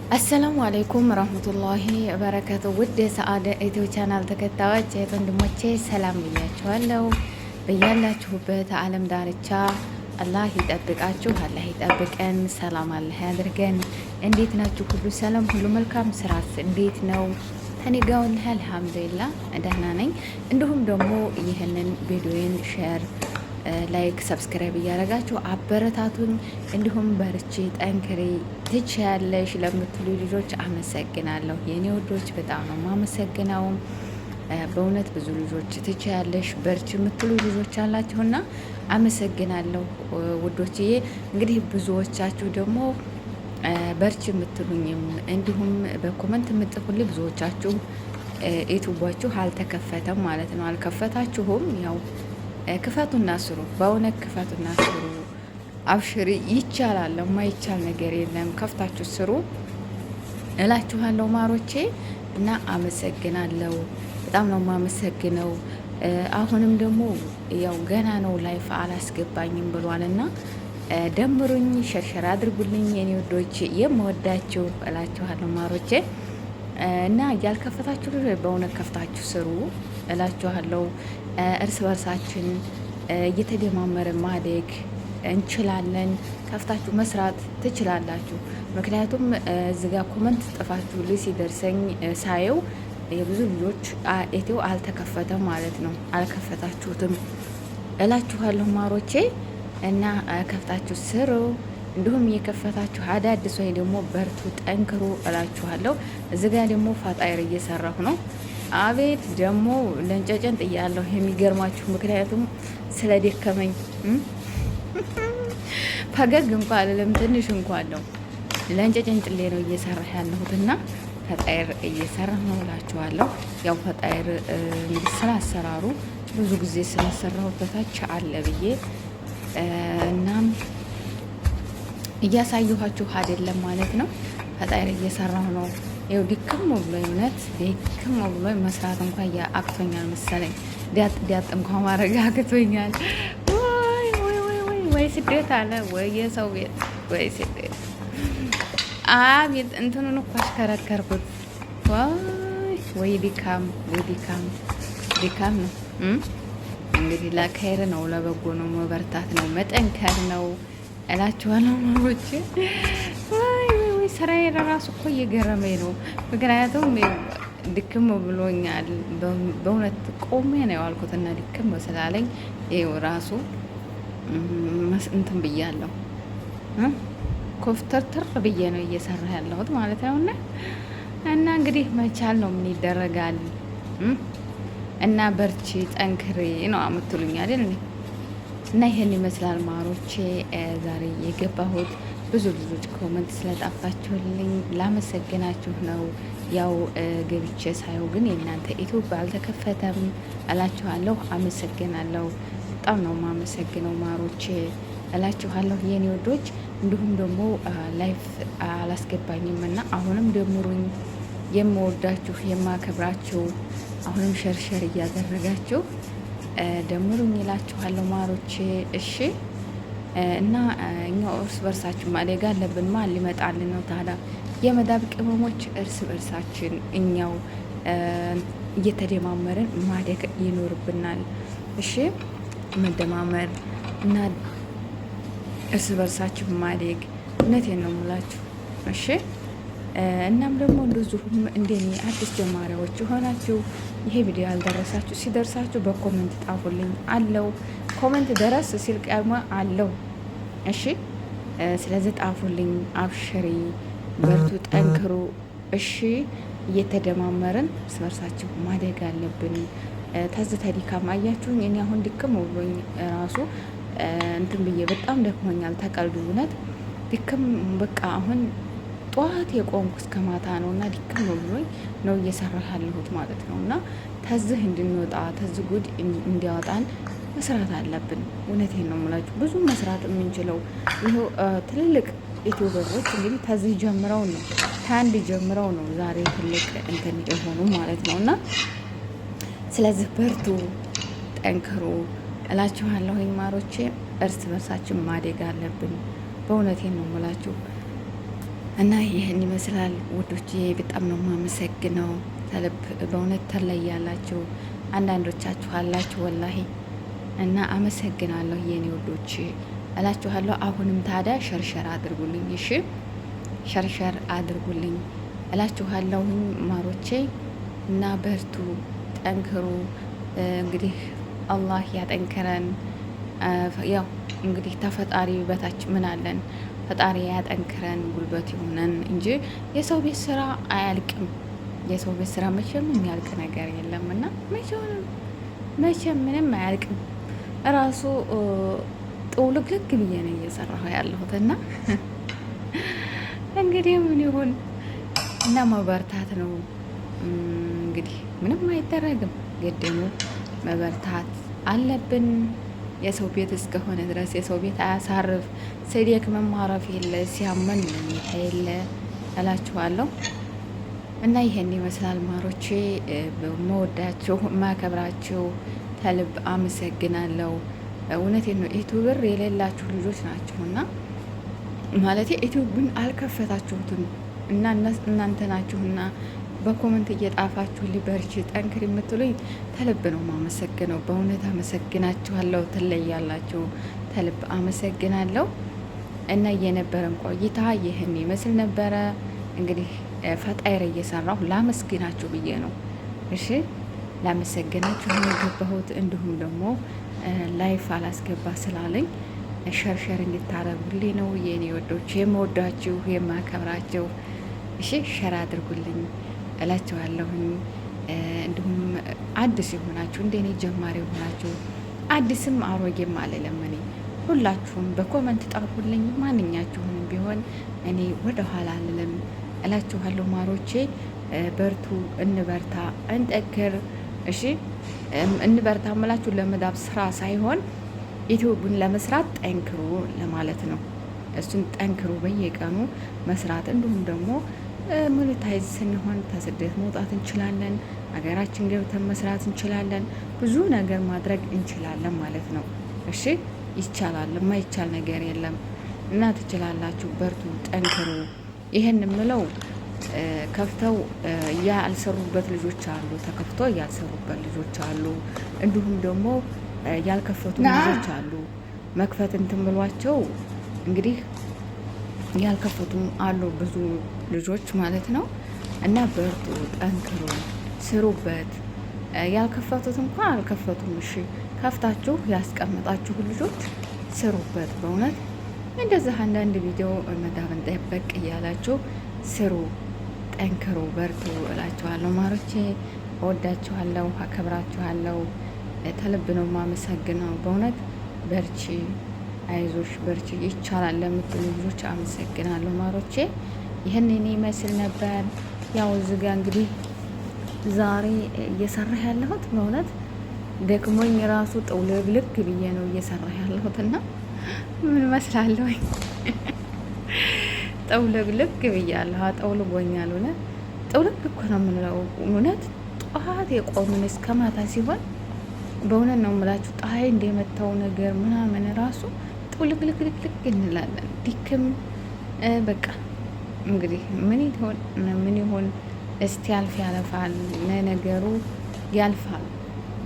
አሰላሙ አለይኩም ረህመቱላሂ በረከቱ። ውድ የሰአደ ኢትዮ ቻናል ተከታዮች እህት ወንድሞቼ ሰላም ብያችኋለሁ። በያላችሁበት ዓለም ዳርቻ አላህ ይጠብቃችሁ፣ አላህ ይጠብቀን፣ ሰላም አላህ ያድርገን። እንዴት ናችሁ? ሁሉ ሰላም፣ ሁሉ መልካም። ስራስ እንዴት ነው? ከኔ ጋር ወላሂ አልሐምዱሊላህ ደህና ነኝ። እንዲሁም ደግሞ ይህንን ቪዲዮን ሼር ላይክ ሰብስክራይብ እያደረጋችሁ አበረታቱኝ። እንዲሁም በርቺ ጠንክሪ ትችያለሽ ለምትሉ ልጆች አመሰግናለሁ። የኔ ውዶች በጣም ነው የማመሰግነው። በእውነት ብዙ ልጆች ትችያለሽ በርቺ የምትሉ ልጆች አላችሁና አመሰግናለሁ ውዶችዬ። እንግዲህ ብዙዎቻችሁ ደግሞ በርቺ የምትሉኝም እንዲሁም በኮመንት የምትጽፉልኝ ብዙዎቻችሁ ዩቲዩባችሁ አልተከፈተም ማለት ነው። አልከፈታችሁም ያው ክፈቱና ስሩ። በእውነት ክፈቱና ስሩ። አብሽሪ ይቻላል። የማይቻል ነገር የለም። ከፍታችሁ ስሩ እላችኋለሁ ማሮቼ እና አመሰግናለሁ። በጣም ነው የማመሰግነው። አሁንም ደግሞ ያው ገና ነው ላይፍ አላስገባኝም ብሏልና ደምሩኝ፣ ሸርሸር አድርጉልኝ የኔ ወዶች የምወዳችሁ እላችኋለሁ ማሮቼ እና ያልከፈታችሁ በእውነት ከፍታችሁ ስሩ እላችኋለሁ። እርስ በርሳችን እየተደማመርን ማደግ እንችላለን። ከፍታችሁ መስራት ትችላላችሁ። ምክንያቱም እዚህ ጋር ኮመንት ጥፋችሁ ልጅ ሲደርሰኝ ሳየው የብዙ ልጆች ኢትዮ አልተከፈተም ማለት ነው። አልከፈታችሁትም እላችኋለሁ ማሮቼ እና ከፍታችሁ ስሩ። እንዲሁም እየከፈታችሁ አዳዲስ ወይ ደግሞ በርቱ ጠንክሩ እላችኋለሁ። እዚህ ጋር ደግሞ ፋጣይር እየሰራሁ ነው። አቤት ደግሞ ለንጨጨን ጥያለሁ። የሚገርማችሁ ምክንያቱም ስለደከመኝ ፈገግ እንኳ አልልም፣ ትንሽ እንኳ አለው። ለንጨጨን ጥሌ ነው እየሰራ ያለሁትና ፈጣይር እየሰራሁ ነው እላችኋለሁ። ያው ፈጣይር እንግዲህ ስለ አሰራሩ ብዙ ጊዜ ስለሰራሁበታች አለ ብዬ እናም እያሳየኋችሁ አይደለም ማለት ነው። ፈጣይር እየሰራሁ ነው። ይኸው ድክም ብሎ እውነት ድክም ብሎ መስራት እንኳን አቅቶኛል መሰለኝ። ዲያጥ እንኳን ማድረግ አቅቶኛል። ወይ ስደት አለ ወይ የሰው ቤት ወይ ስደት። አቤት እንትኑን እኮ አሽከረከርኩት። ወይ ድካም ወይ ድካም ነው እንግዲህ። ለኸይር ነው ለበጎ ነው መበርታት ነው መጠንከር ነው እላችኋለሁ ማሮቼ። ስራዬ ለራሱ እኮ እየገረመኝ ነው። ምክንያቱም ድክም ብሎኛል በእውነት ቆሜ ነው ያልኩትና ድክም ስላለኝ ይኸው ራሱ እንትን ብያለሁ። ኮፍተርተር ብዬ ነው እየሰራ ያለሁት ማለት ነው። እና እንግዲህ መቻል ነው ምን ይደረጋል። እና በርቺ ጠንክሬ ነው የምትሉኝ አይደል? እና ይሄን ይመስላል ማሮቼ ዛሬ የገባሁት። ብዙ ልጆች ኮመንት ስለጣፋችሁልኝ ላመሰግናችሁ ነው። ያው ገብቼ ሳየው ግን የእናንተ ዩቲዩብ አልተከፈተም እላችኋለሁ። አመሰግናለሁ። በጣም ነው የማመሰግነው ማሮቼ እላችኋለሁ የኔ ወዶች። እንዲሁም ደግሞ ላይፍ አላስገባኝም እና አሁንም ደምሩኝ። የምወዳችሁ የማከብራችሁ አሁንም ሸርሸር እያደረጋችሁ ደምሩኝ እላችኋለሁ ማሮቼ። እሺ እና እኛው እርስ በርሳችን ማደግ አለብን። ማን ሊመጣልን ነው ታዲያ? የመዳብ ቅመሞች እርስ በርሳችን እኛው እየተደማመርን ማደግ ይኖርብናል። እሺ መደማመር እና እርስ በርሳችን ማደግ እውነቴን ነው የምላችሁ። እሺ እናም ደግሞ እንደዚሁም እንደኔ አዲስ ጀማሪዎች የሆናችሁ ይሄ ቪዲዮ ያልደረሳችሁ ሲደርሳችሁ በኮመንት ጣፉልኝ አለው። ኮመንት ደረስ ሲል ቀድሞ አለው። እሺ ስለዚህ ጣፉልኝ። አብሽሪ በርቱ ጠንክሩ። እሺ እየተደማመርን እርስ በርሳችሁ ማደግ አለብን። ተዝተ ዲካም አያችሁኝ። እኔ አሁን ድክም ብሎኝ ራሱ እንትን ብዬ በጣም ደክሞኛል። ተቀልዱ እውነት ድክም በቃ አሁን ጠዋት የቆምኩ እስከ ማታ ነው እና ድክም ብሎኝ ነው እየሰራ ያለሁት ማለት ነው። እና ተዝህ እንድንወጣ ተዝህ ጉድ እንዲያወጣን መስራት አለብን። እውነቴን ነው የምላችሁ። ብዙ መስራት የምንችለው ይኸው ትልልቅ ዩቲዩበሮች እንግዲህ ተዝህ ጀምረው ነው ከአንድ ጀምረው ነው ዛሬ ትልቅ እንትን የሆኑ ማለት ነው። እና ስለዚህ በርቱ ጠንክሩ እላችኋለሁ ማሮቼ። እርስ በርሳችን ማደግ አለብን። በእውነቴን ነው የምላችሁ። እና ይህን ይመስላል ውዶቼ። በጣም ነው የማመሰግነው ተልብ በእውነት ተለያላችሁ። አንዳንዶቻችሁ አላችሁ ወላሂ እና አመሰግናለሁ የኔ ውዶች እላችኋለሁ። አሁንም ታዲያ ሸርሸር አድርጉልኝ፣ እሺ ሸርሸር አድርጉልኝ እላችኋለሁኝ ማሮቼ እና በርቱ፣ ጠንክሩ። እንግዲህ አላህ ያጠንክረን። ያው እንግዲህ ተፈጣሪ በታች ምን አለን? ፈጣሪ ያጠንክረን፣ ጉልበት ይሆነን እንጂ የሰው ቤት ስራ አያልቅም። የሰው ቤት ስራ መቼም የሚያልቅ ነገር የለም እና መቼም ምንም አያልቅም። እራሱ ጥውልግልግ ብዬ ነው እየሰራሁ ያለሁት እና እንግዲህ ምን ይሁን እና መበርታት ነው እንግዲህ ምንም አይደረግም። ግድሙ መበርታት አለብን። የሰው ቤት እስከሆነ ድረስ የሰው ቤት አያሳርፍ። ሲደክመን ማረፍ የለ፣ ሲያመን መኝታ የለ እላችኋለሁ። እና ይሄን ይመስላል ማሮቼ። መወዳችሁ ማከብራችሁ ተልብ አመሰግናለሁ። እውነቴን ነው። ዩቱበር የሌላችሁ ልጆች ናችሁና ማለት ዩቱብን አልከፈታችሁትም እና እናንተ ናችሁና በኮመንት እየጣፋችሁ ሊበርች ጠንክር የምትሉኝ ተልብ ነው ማመሰግነው። በእውነት አመሰግናችኋለሁ። ትለያላችሁ። ተልብ አመሰግናለሁ። እና የነበረን ቆይታ ይህን ይመስል ነበረ። እንግዲህ ፈጣይር እየሰራሁ ላመስግናችሁ ብዬ ነው። እሺ ላመሰግናችሁ የገባሁት። እንዲሁም ደግሞ ላይፍ አላስገባ ስላለኝ ሸርሸር እንድታረጉልኝ ነው የኔ ወዶች፣ የምወዳችሁ የማከብራችሁ። እሺ ሸር አድርጉልኝ እላችኋለሁኝ። እንዲሁም አዲስ የሆናችሁ እንደኔ ጀማሪ የሆናችሁ አዲስም አሮጌም አልልም እኔ ሁላችሁም በኮመንት ጣፉልኝ። ማንኛችሁንም ቢሆን እኔ ወደ ኋላ አልልም እላችኋለሁ ማሮቼ። በርቱ፣ እንበርታ፣ እንጠክር። እሺ እንበርታ ምላችሁ ለመዳብ ስራ ሳይሆን ዩቲዩብን ለመስራት ጠንክሩ ለማለት ነው። እሱን ጠንክሩ፣ በየቀኑ መስራት። እንዲሁም ደግሞ ሞኔታይዝ ስንሆን ከስደት መውጣት እንችላለን። ሀገራችን ገብተን መስራት እንችላለን። ብዙ ነገር ማድረግ እንችላለን ማለት ነው። እሺ ይቻላል፣ የማይቻል ነገር የለም እና ትችላላችሁ። በርቱ፣ ጠንክሩ። ይሄን የምለው ከፍተው ያልሰሩበት ልጆች አሉ፣ ተከፍቶ ያልሰሩበት ልጆች አሉ። እንዲሁም ደግሞ ያልከፈቱ ልጆች አሉ። መክፈት እንትን ብሏቸው እንግዲህ ያልከፈቱም አሉ ብዙ ልጆች ማለት ነው። እና በርቱ፣ ጠንክሩ፣ ስሩበት። ያልከፈቱት እንኳን አልከፈቱም። እሺ ከፍታችሁ ያስቀመጣችሁ ልጆች ስሩበት። በእውነት እንደዚህ አንዳንድ ቪዲዮ መዳብን ጠበቅ እያላችሁ ስሩ፣ ጠንክሩ፣ በርቱ እላችኋለሁ ማሮቼ። እወዳችኋለሁ፣ አከብራችኋለሁ። ተልብ ነው ማመሰግነው በእውነት። በርቺ፣ አይዞሽ፣ በርቺ፣ ይቻላል ለምትሉ ልጆች አመሰግናለሁ ማሮቼ። ይህን እኔ ይመስል ነበር። ያው እዚህ ጋ እንግዲህ ዛሬ እየሰራህ ያለሁት በእውነት ደክሞኝ ራሱ ጠውለብልክ ብዬ ነው እየሰራህ ያለሁት እና ምን መስላለሁ ጠውለብልክ ብያለሁ። ጠውልጎኛል። እውነት ጠውልግ እኮ ነው የምንለው። እውነት ጠዋት የቆምን እስከ ማታ ሲሆን በእውነት ነው የምላችሁ። ፀሐይ እንደመታው ነገር ምናምን ራሱ ጠውልግልግልግ እንላለን። ዲክም በቃ እንግዲህ ምን ይሆን እስቲ ያልፍ ያለፋል። ነገሩ ያልፋል፣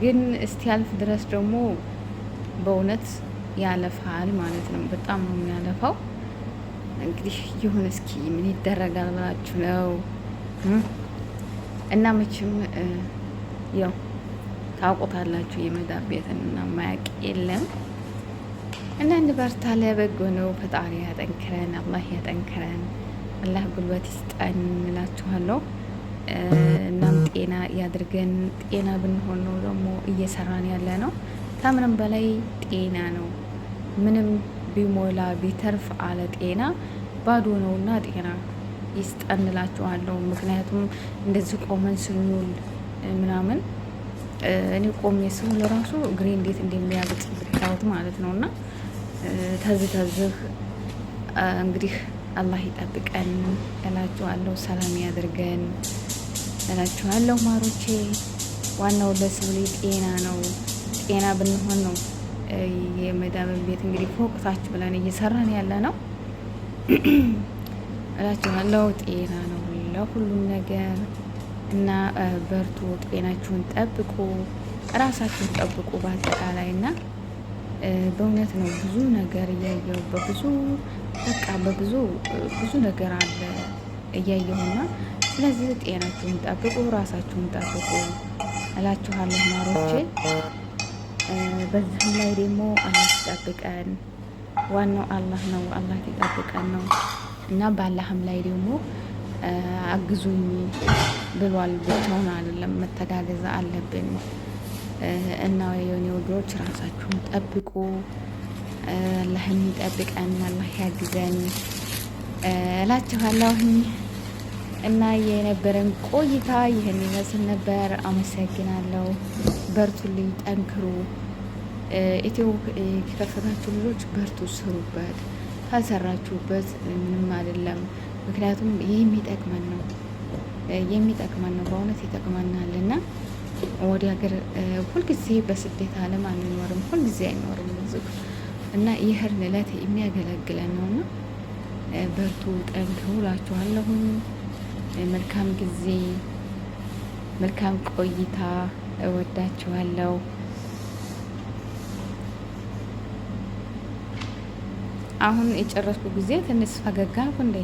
ግን እስቲ ያልፍ ድረስ ደግሞ በእውነት ያለፋል ማለት ነው። በጣም ነው የሚያለፋው። እንግዲህ ይሁን እስኪ ምን ይደረጋል ብላችሁ ነው እና መቼም ያው ታውቁታላችሁ የመዳብ ቤትን እና ማያቅ የለም እና እንበርታ። ለበጎ ነው። ፈጣሪ ያጠንክረን፣ አላህ ያጠንክረን፣ አላህ ጉልበት ይስጠን እላችኋለሁ። እናም ጤና ያድርገን። ጤና ብንሆን ነው ደግሞ እየሰራን ያለ ነው። ከምንም በላይ ጤና ነው። ምንም ቢሞላ ቢተርፍ አለ ጤና ባዶ ነውና ጤና ይስጠን እላችኋለሁ። ምክንያቱም እንደዚህ ቆመን ስንውል ምናምን እኔ ቆሜ ስውል ራሱ እግሬ እንዴት እንደሚያብጥ ብታዩት ማለት ነው። እና ተዝህ እንግዲህ አላህ ይጠብቀን እላችኋለሁ። ሰላም ያድርገን እላችኋለሁ ማሮቼ። ዋናው ለሰው ልጅ ጤና ነው። ጤና ብንሆን ነው የመዳብ ቤት እንግዲህ ፎቅ ታች ብለን እየሰራን ያለ ነው። እላችኋለሁ። ጤና ነው ለሁሉም ነገር እና በርቱ፣ ጤናችሁን ጠብቁ፣ ራሳችሁን ጠብቁ በአጠቃላይ እና በእውነት ነው ብዙ ነገር እያየሁ በብዙ ነገር አለ እያየሁና ስለዚህ ጤናችሁን ጠብቁ፣ ራሳችሁን ጠብቁ እላችኋለሁ ማሮቼ። በዚህም ላይ ደግሞ አላህ ይጠብቀን። ዋናው አላህ ነው፣ አላህ ይጠብቀን ነው እና በአላህም ላይ ደግሞ አግዙኝ ብሏል። ብቻውን አይደለም፣ መተጋገዝ አለብን እና የኔ ወዶች ራሳችሁን ጠብቁ። አላህ የሚጠብቀን አላህ ያግዘን እላችኋለሁኝ እና የነበረን ቆይታ ይህን ይመስል ነበር። አመሰግናለሁ። በርቱልኝ፣ ጠንክሩ። ኢትዮ ከከፈታችሁ ልጆች በርቱ፣ ስሩበት። ካልሰራችሁበት ምንም አይደለም። ምክንያቱም ይህ የሚጠቅመን ነው በእውነት ይጠቅመናል እና ወደ ሀገር ሁልጊዜ በስደት ዓለም አንኖርም፣ ሁልጊዜ አይኖርም እዚሁ እና ይህን እለት የሚያገለግለን ነው እና በርቱ፣ ጠንክሩ እላችኋለሁኝ። መልካም ጊዜ፣ መልካም ቆይታ። እወዳችኋለሁ። አሁን የጨረስኩ ጊዜ ትንሽ ፈገግ አልኩ እንዴ?